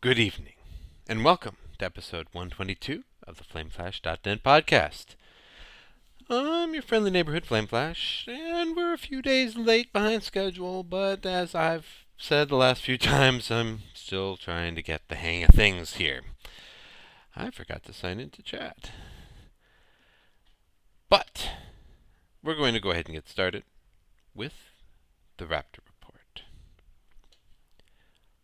Good evening, and welcome to episode 122 of the FlameFlash.net podcast. I'm your friendly neighborhood Flameflash, and we're a few days late behind schedule, but as I've said the last few times, I'm still trying to get the hang of things here. I forgot to sign into chat. But we're going to go ahead and get started with the Raptor Report.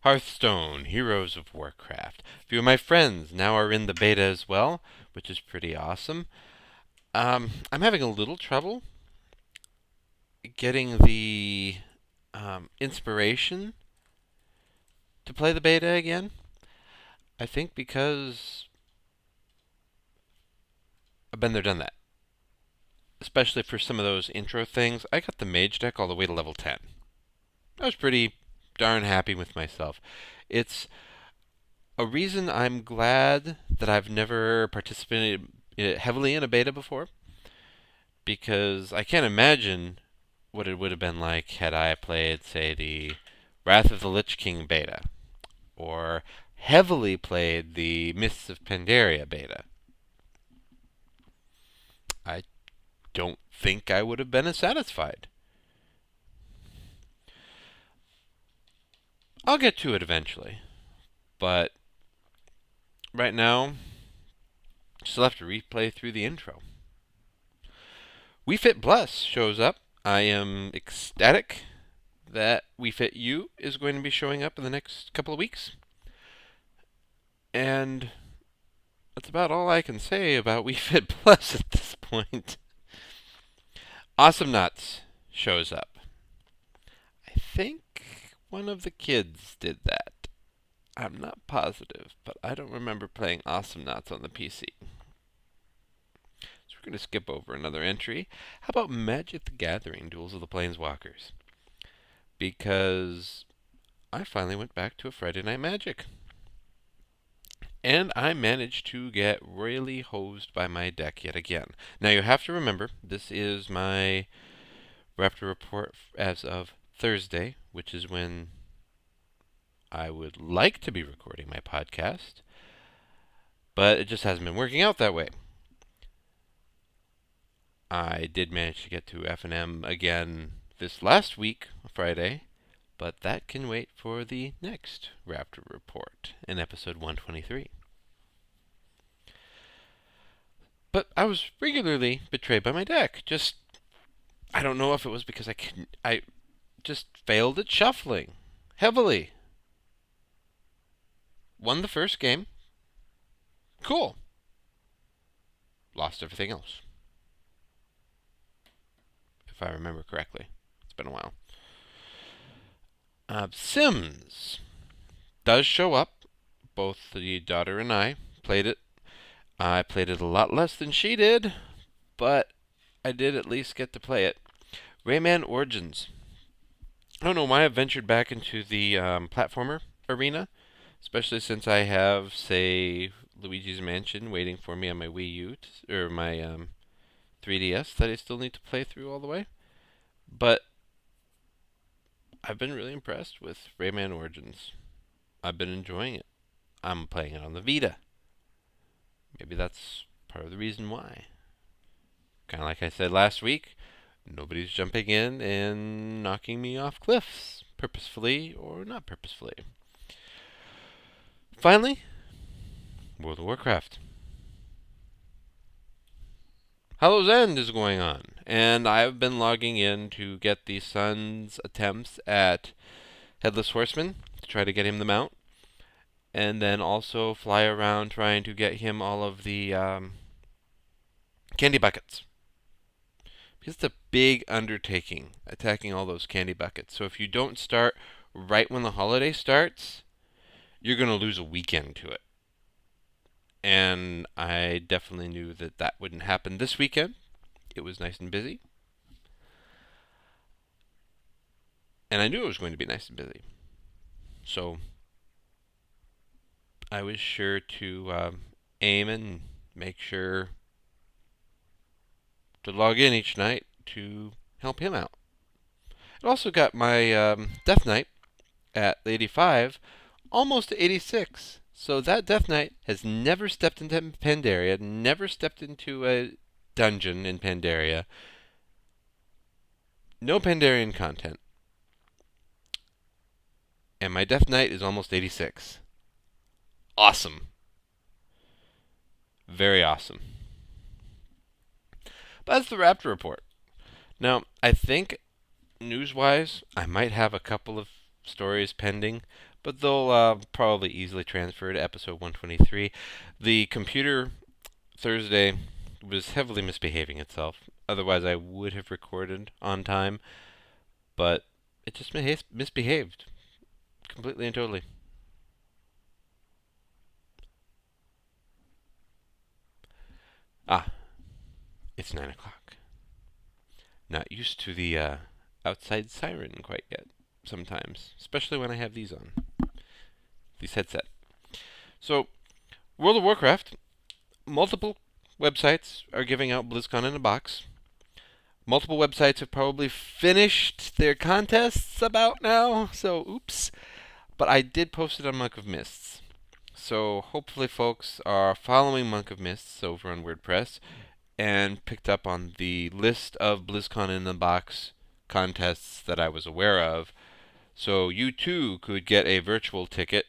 Hearthstone, Heroes of Warcraft. A few of my friends now are in the beta as well, which is pretty awesome. I'm having a little trouble getting the inspiration to play the beta again. I think because I've been there, done that. Especially for some of those intro things. I got the mage deck all the way to level 10. I was pretty darn happy with myself. It's a reason I'm glad that I've never participated heavily in a beta before, because I can't imagine what it would have been like had I played, say, the Wrath of the Lich King beta, or heavily played the Mists of Pandaria beta. I don't think I would have been as satisfied. I'll get to it eventually, but right now, still have to replay through the intro. We Fit Bless shows up. I am ecstatic that We Fit You is going to be showing up in the next couple of weeks. And that's about all I can say about We Fit Plus at this point. Awesome Nuts shows up. I think one of the kids did that. I'm not positive, but I don't remember playing Awesome Nuts on the PC. So we're going to skip over another entry. How about Magic the Gathering Duels of the Planeswalkers? Because I finally went back to a Friday Night Magic. And I managed to get royally hosed by my deck yet again. Now you have to remember, this is my Raptor report as of Thursday, which is when I would like to be recording my podcast, but it just hasn't been working out that way. I did manage to get to F&M again this last week, Friday, but that can wait for the next Raptor report in episode 123. But I was regularly betrayed by my deck. I don't know if it was because I just failed at shuffling heavily. Won the first game. Cool. Lost everything else. If I remember correctly. It's been a while. Sims does show up. Both the daughter and I played it. I played it a lot less than she did, but I did at least get to play it. Rayman Origins. I don't know why I ventured back into the platformer arena, especially since I have, say, Luigi's Mansion waiting for me on my Wii U or my 3DS that I still need to play through all the way. But I've been really impressed with Rayman Origins. I've been enjoying it. I'm playing it on the Vita. Maybe that's part of the reason why. Kind of like I said last week, nobody's jumping in and knocking me off cliffs, purposefully or not purposefully. Finally, World of Warcraft. Hallow's End is going on, and I've been logging in to get the son's attempts at Headless Horseman to try to get him the mount, and then also fly around trying to get him all of the candy buckets. Because it's a big undertaking attacking all those candy buckets. So if you don't start right when the holiday starts, you're going to lose a weekend to it. And I definitely knew that that wouldn't happen this weekend. It was nice and busy. And I knew it was going to be nice and busy. So I was sure to aim and make sure to log in each night to help him out. I also got my Death Knight at 85 almost 86. So that Death Knight has never stepped into Pandaria, never stepped into a dungeon in Pandaria, no Pandarian content, and my Death Knight is almost 86. Awesome. Very awesome. But that's the Raptor Report. Now, I think news-wise, I might have a couple of stories pending, but they'll probably easily transfer to episode 123. The computer Thursday was heavily misbehaving itself. Otherwise, I would have recorded on time, but it just misbehaved completely and totally. Ah, it's 9 o'clock. Not used to the outside siren quite yet, sometimes, especially when I have these on, these headset. So, World of Warcraft, multiple websites are giving out BlizzCon in a box. Multiple websites have probably finished their contests about now, so oops. But I did post it on Monk of Mists. So hopefully folks are following Monk of Mists over on WordPress and picked up on the list of BlizzCon in the box contests that I was aware of. So you too could get a virtual ticket,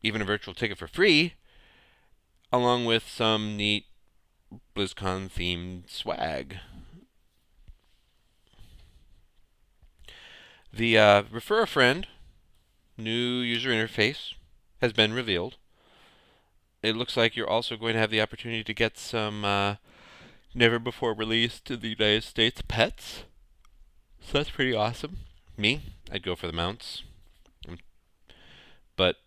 even a virtual ticket for free, along with some neat BlizzCon themed swag. The Refer a Friend new user interface has been revealed. It looks like you're also going to have the opportunity to get some never before released to the United States pets. So that's pretty awesome. Me, I'd go for the mounts. But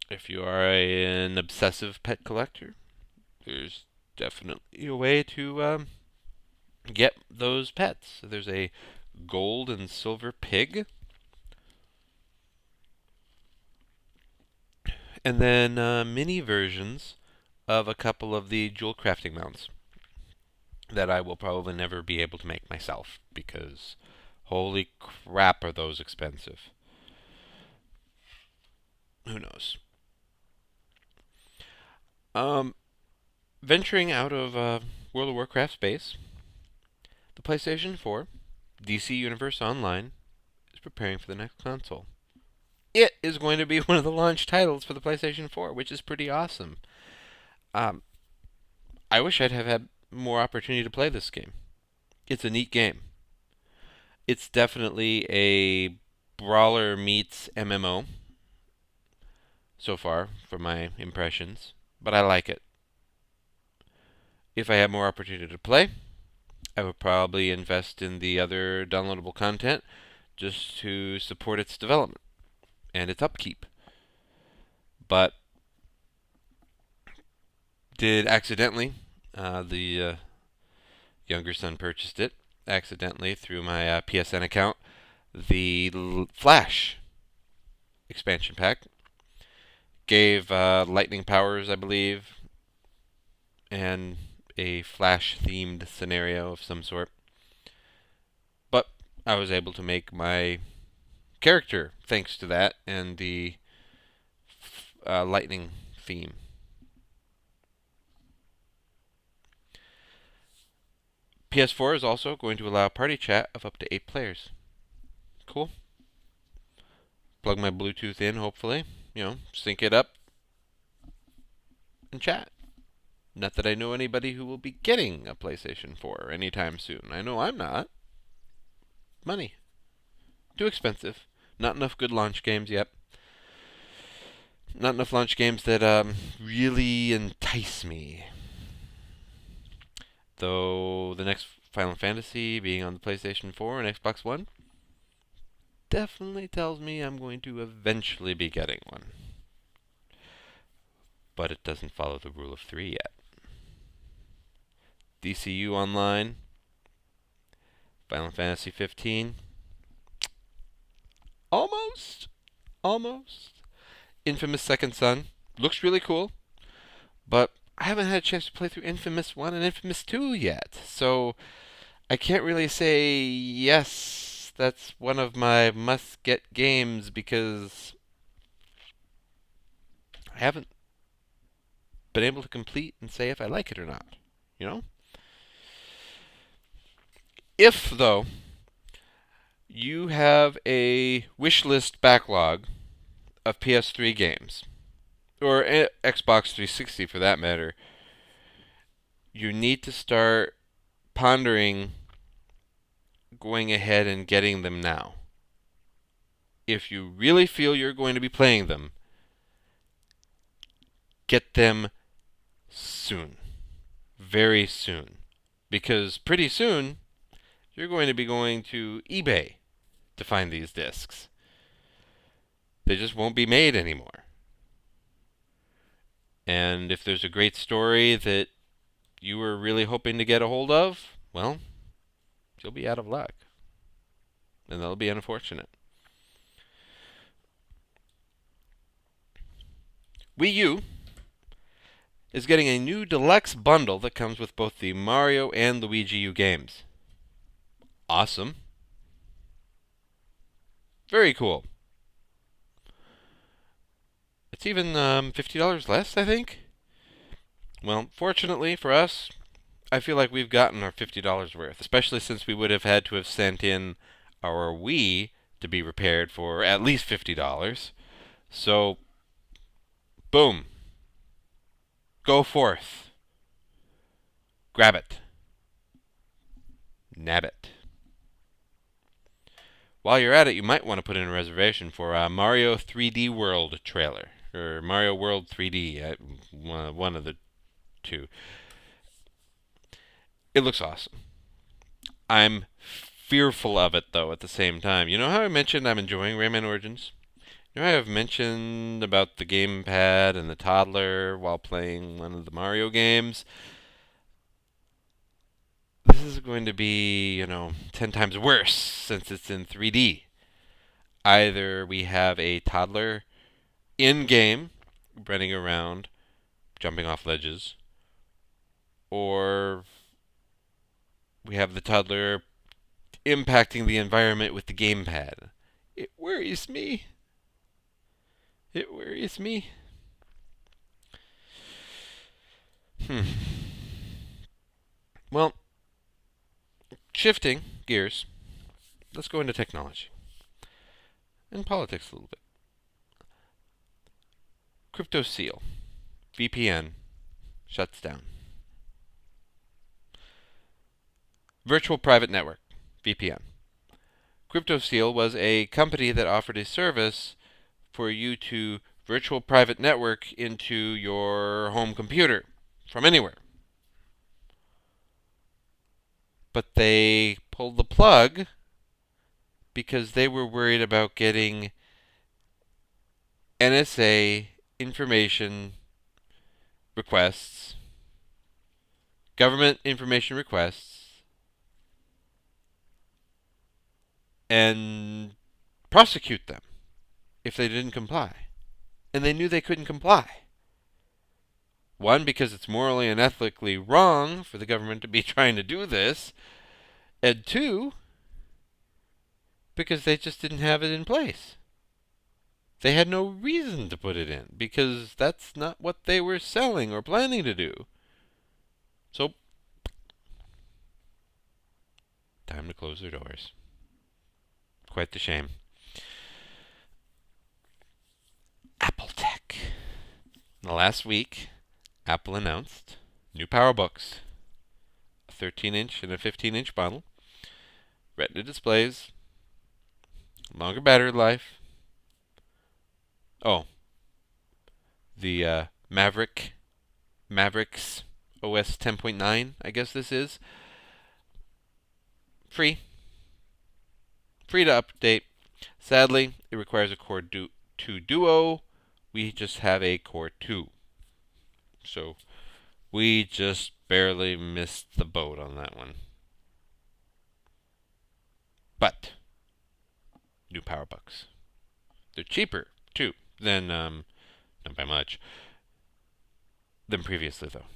if you are an obsessive pet collector, there's definitely a way to get those pets. There's a gold and silver pig. And then mini versions of a couple of the jewel crafting mounts that I will probably never be able to make myself because holy crap are those expensive. Who knows? Venturing out of World of Warcraft space, the PlayStation 4 DC Universe Online is preparing for the next console. It is going to be one of the launch titles for the PlayStation 4, which is pretty awesome. I wish I'd have had more opportunity to play this game. It's a neat game. It's definitely a brawler meets MMO so far, from my impressions, but I like it. If I had more opportunity to play, I would probably invest in the other downloadable content just to support its development and its upkeep. But did accidentally, the younger son purchased it accidentally through my PSN account, the Flash expansion pack. Gave lightning powers, I believe, and a Flash-themed scenario of some sort. But I was able to make my character thanks to that and the lightning theme. PS4 is also going to allow party chat of up to 8 players. Cool. Plug my Bluetooth in, hopefully. Sync it up and chat. Not that I know anybody who will be getting a PlayStation 4 anytime soon. I know I'm not. Money. Too expensive. Not enough good launch games yet. Not enough launch games that really entice me. Though the next Final Fantasy being on the PlayStation 4 and Xbox One definitely tells me I'm going to eventually be getting one. But it doesn't follow the rule of 3 yet. DCU Online, Final Fantasy 15. Almost. Infamous Second Son looks really cool, but I haven't had a chance to play through Infamous 1 and Infamous 2 yet, so I can't really say yes, That's one of my must-get games because I haven't been able to complete and say if I like it or not. You know? If, though, you have a wish list backlog of PS3 games, or Xbox 360 for that matter, you need to start pondering going ahead and getting them now. If you really feel you're going to be playing them, get them soon. Very soon. Because pretty soon, you're going to be going to eBay to find these discs. They just won't be made anymore. And if there's a great story that you were really hoping to get a hold of, well, you'll be out of luck. And that'll be unfortunate. Wii U is getting a new deluxe bundle that comes with both the Mario and Luigi U games. Awesome. Very cool. It's even $50 less, I think. Well, fortunately for us, I feel like we've gotten our $50 worth, especially since we would have had to have sent in our Wii to be repaired for at least $50. So, boom. Go forth. Grab it. Nab it. While you're at it, you might want to put in a reservation for a Mario 3D World trailer. Or Mario World 3D. One of the two. It looks awesome. I'm fearful of it, though, at the same time. You know how I mentioned I'm enjoying Rayman Origins? You know how I've mentioned about the gamepad and the toddler while playing one of the Mario games? This is going to be, 10 times worse since it's in 3D. Either we have a toddler in-game running around, jumping off ledges, or we have the toddler impacting the environment with the gamepad. It worries me. It worries me. Well, shifting gears, let's go into technology and politics a little bit. CryptoSeal, VPN, shuts down. Virtual Private Network, VPN. CryptoSeal was a company that offered a service for you to virtual private network into your home computer from anywhere. But they pulled the plug because they were worried about getting NSA information requests, government information requests, and prosecute them if they didn't comply. And they knew they couldn't comply. One, because it's morally and ethically wrong for the government to be trying to do this. And two, because they just didn't have it in place. They had no reason to put it in because that's not what they were selling or planning to do. So, time to close their doors. Quite the shame. Apple Tech. In the last week, Apple announced new PowerBooks, a 13-inch and a 15-inch model, Retina displays, longer battery life. Oh, the Mavericks OS 10.9, I guess this is. Free to update. Sadly, it requires a Core 2 Duo. We just have a Core 2. So, we just barely missed the boat on that one. But, new PowerBooks. They're cheaper, too, than, not by much, than previously, though.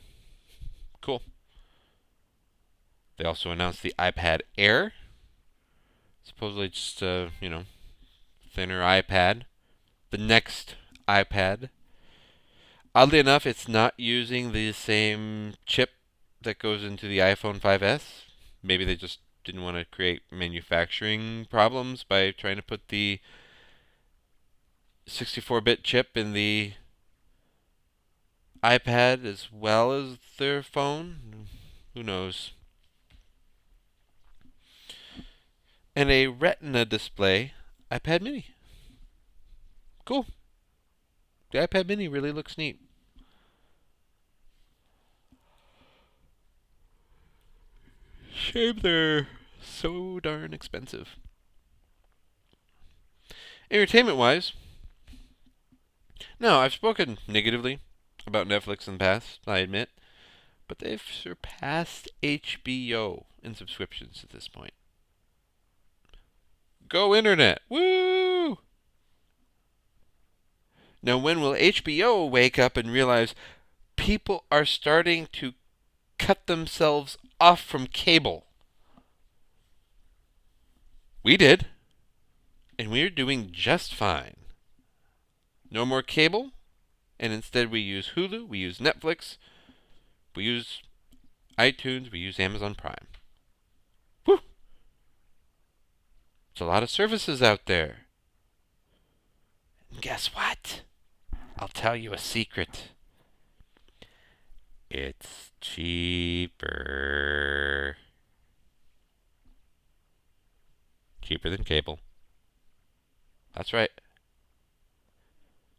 Cool. They also announced the iPad Air Supposedly just thinner iPad. The next iPad. Oddly enough, it's not using the same chip that goes into the iPhone 5S. Maybe they just didn't want to create manufacturing problems by trying to put the 64-bit chip in the iPad as well as their phone. Who knows? And a Retina display iPad mini. Cool. The iPad mini really looks neat. Shame they're so darn expensive. Entertainment wise, no, I've spoken negatively about Netflix in the past, I admit, but they've surpassed HBO in subscriptions at this point. Go internet! Woo! Now, when will HBO wake up and realize people are starting to cut themselves off from cable? We did, and we're doing just fine. No more cable, and instead we use Hulu, we use Netflix, we use iTunes, we use Amazon Prime. Whew! There's a lot of services out there. And guess what? I'll tell you a secret. It's cheaper. Cheaper than cable. That's right.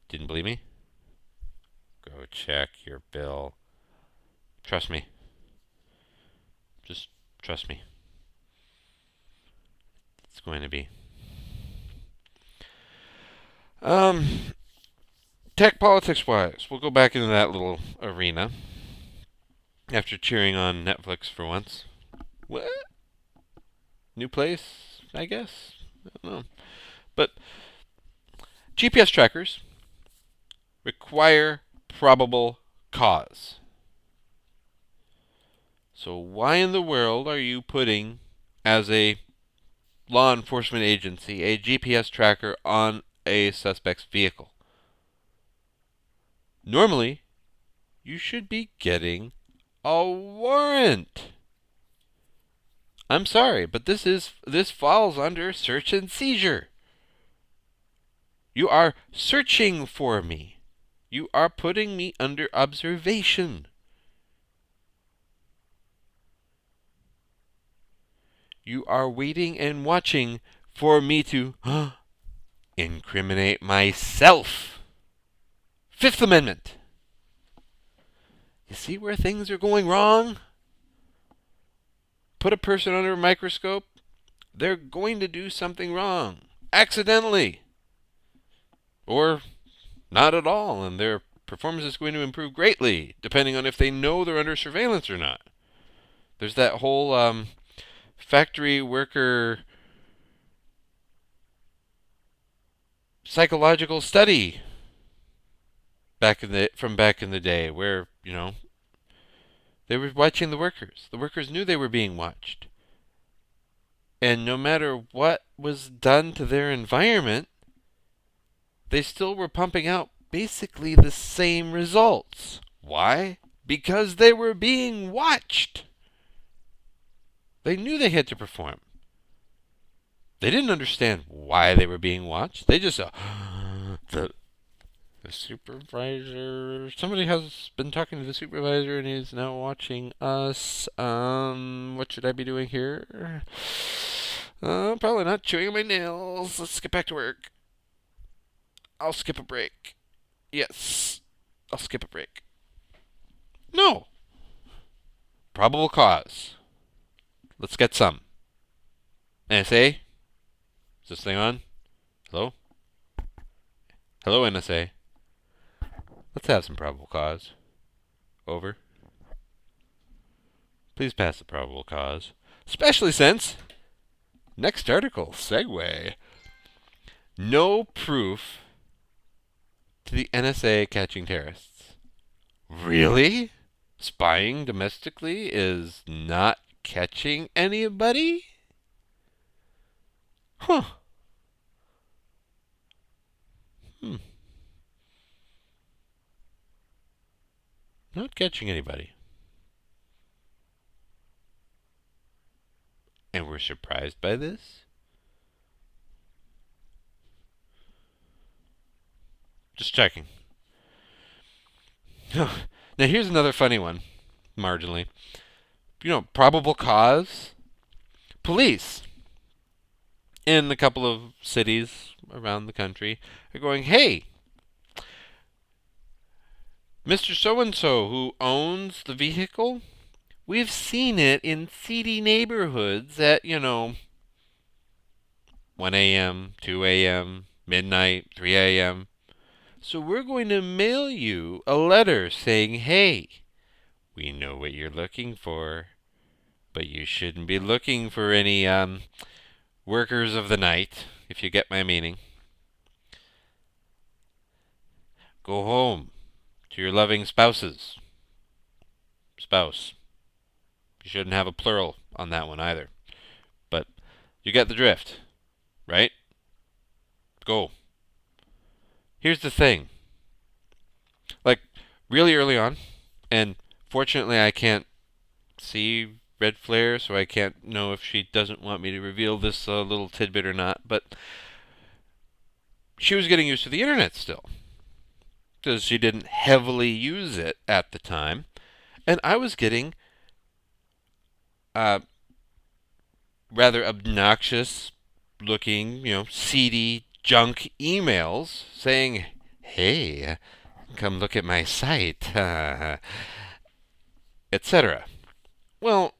Didn't believe me? Go check your bill. Trust me. Just trust me. It's going to be. Tech politics wise, we'll go back into that little arena after cheering on Netflix for once. What? New place, I guess? I don't know. But GPS trackers require probable cause. So why in the world are you putting, as a law enforcement agency, a GPS tracker on a suspect's vehicle? Normally, you should be getting a warrant. I'm sorry, but this falls under search and seizure. You are searching for me. You are putting me under observation. You are waiting and watching for me to incriminate myself. Fifth Amendment. You see where things are going wrong? Put a person under a microscope, they're going to do something wrong. Accidentally. Or not at all, and their performance is going to improve greatly, depending on if they know they're under surveillance or not. There's that whole factory worker psychological study from back in the day where, they were watching the workers. The workers knew they were being watched. And no matter what was done to their environment, they still were pumping out basically the same results. Why? Because they were being watched. They knew they had to perform. They didn't understand why they were being watched. They just the supervisor. Somebody has been talking to the supervisor and he's now watching us. What should I be doing here? Probably not chewing my nails. Let's get back to work. I'll skip a break. Yes, I'll skip a break. No. Probable cause. Let's get some. NSA? Is this thing on? Hello? Hello, NSA. Let's have some probable cause. Over. Please pass the probable cause. Especially since... Next article, segue. No proof to the NSA catching terrorists. Really? Spying domestically is not catching anybody? Huh. Hmm. Not catching anybody. And we're surprised by this? Just checking. Now, here's another funny one, marginally. Probable cause? Police in a couple of cities around the country are going, hey, Mr. So and so who owns the vehicle, we've seen it in seedy neighborhoods at, 1 a.m., 2 a.m., midnight, 3 a.m. So we're going to mail you a letter saying, hey, we know what you're looking for, but you shouldn't be looking for any workers of the night, if you get my meaning. Go home to your loving spouses. Spouse. You shouldn't have a plural on that one either. But you get the drift, right? Go. Here's the thing. Like, really early on, and fortunately I can't see red flare, so I can't know if she doesn't want me to reveal this little tidbit or not, but she was getting used to the internet still, because she didn't heavily use it at the time, and I was getting uh, rather obnoxious looking, seedy junk emails saying, hey, come look at my site, etc. Well,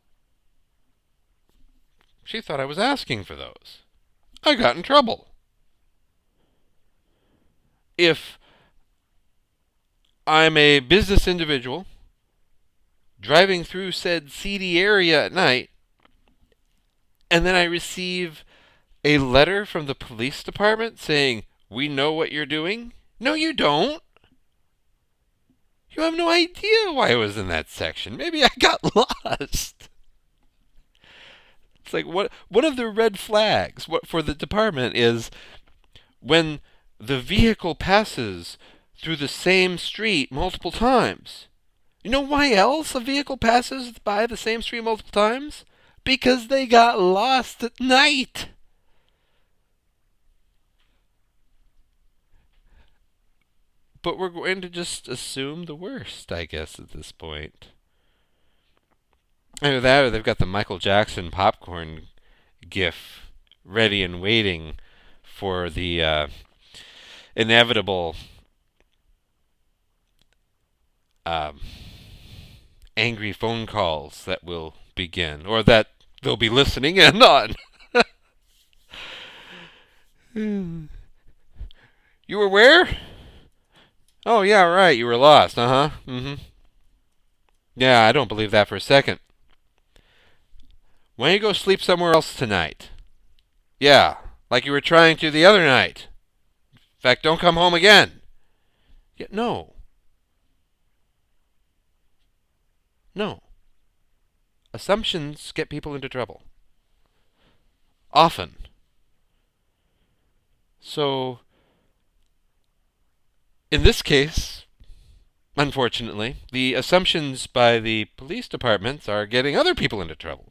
she thought I was asking for those. I got in trouble. If I'm a business individual driving through said seedy area at night, and then I receive a letter from the police department saying, we know what you're doing? No, you don't. You have no idea why I was in that section. Maybe I got lost. It's like one of the red flags for the department is when the vehicle passes through the same street multiple times. You know why else a vehicle passes by the same street multiple times? Because they got lost at night. But we're going to just assume the worst, I guess, at this point. Either that or they've got the Michael Jackson popcorn gif ready and waiting for the inevitable angry phone calls that will begin, or that they'll be listening in on. You were where? Oh, yeah, right. You were lost. Uh-huh. Mm-hmm. Yeah, I don't believe that for a second. Why don't you go sleep somewhere else tonight? Yeah, like you were trying to the other night. In fact, don't come home again. Yeah, no. No. Assumptions get people into trouble. Often. So, in this case, unfortunately, the assumptions by the police departments are getting other people into trouble.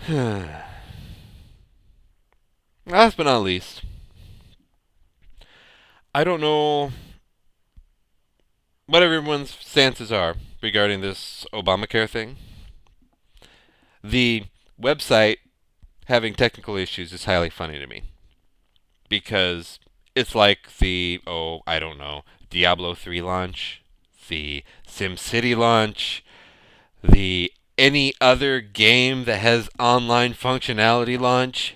Last but not least, I don't know what everyone's stances are regarding this Obamacare thing. The website having technical issues is highly funny to me because it's like the, I don't know, Diablo 3 launch, the SimCity launch, the any other game that has online functionality launch.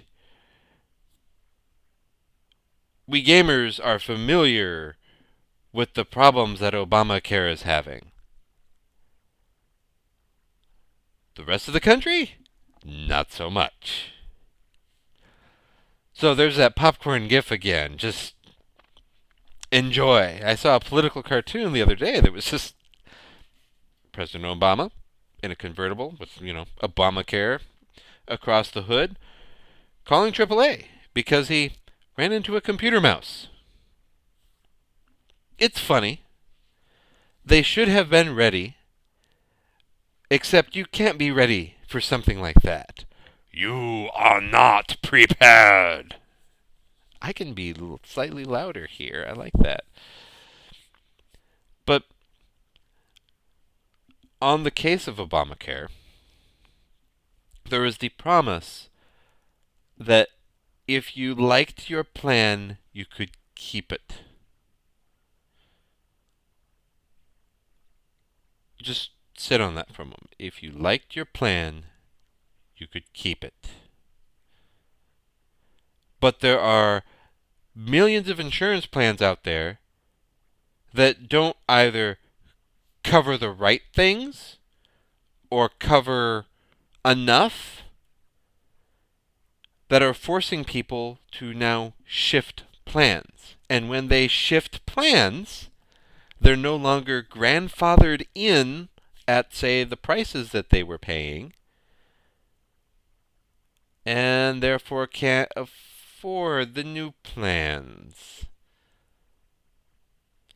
We gamers are familiar with the problems that Obamacare is having. The rest of the country? Not so much. So there's that popcorn gif again. Just enjoy. I saw a political cartoon the other day that was just President Obama in a convertible with, Obamacare across the hood, calling AAA because he ran into a computer mouse. It's funny. They should have been ready, except you can't be ready for something like that. You are not prepared. I can be slightly louder here. I like that. But on the case of Obamacare, there was the promise that if you liked your plan, you could keep it. Just sit on that for a moment. If you liked your plan, you could keep it. But there are millions of insurance plans out there that don't either cover the right things or cover enough that are forcing people to now shift plans. And when they shift plans, they're no longer grandfathered in at, say, the prices that they were paying, and therefore can't afford the new plans.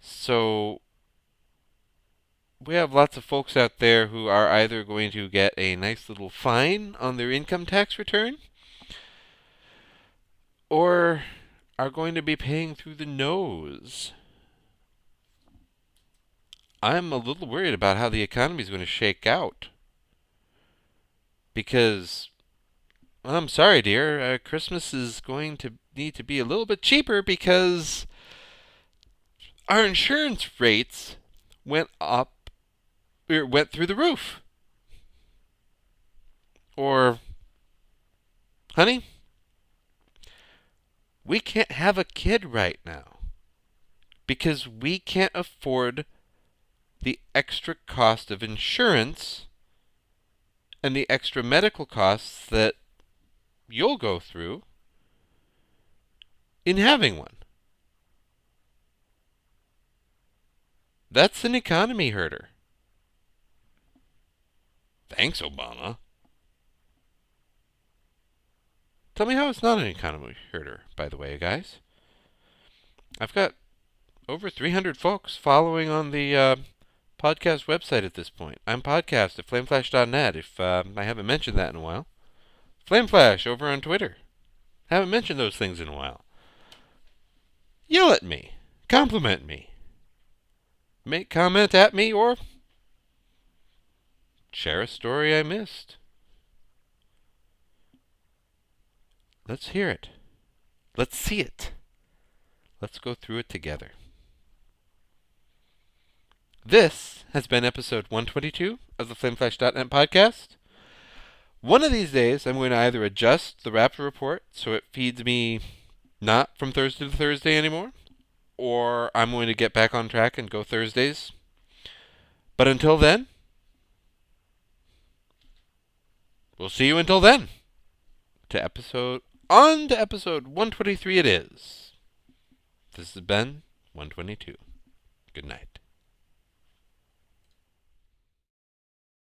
So we have lots of folks out there who are either going to get a nice little fine on their income tax return or are going to be paying through the nose. I'm a little worried about how the economy is going to shake out. Because, well, I'm sorry, dear, Christmas is going to need to be a little bit cheaper because our insurance rates went through the roof. Or, honey, we can't have a kid right now because we can't afford the extra cost of insurance and the extra medical costs that you'll go through in having one. That's an economy hurter. Thanks, Obama. Tell me how it's not an economy hurter, by the way, guys. I've got over 300 folks following on the podcast website at this point. I'm podcast at flameflash.net if I haven't mentioned that in a while. Flameflash over on Twitter. Haven't mentioned those things in a while. Yell at me. Compliment me. Make comment at me or share a story I missed. Let's hear it. Let's see it. Let's go through it together. This has been episode 122 of the FlameFlash.net podcast. One of these days, I'm going to either adjust the Raptor report so it feeds me not from Thursday to Thursday anymore, or I'm going to get back on track and go Thursdays. But until then, we'll see you until then. On to episode 123 it is. This has been 122. Good night.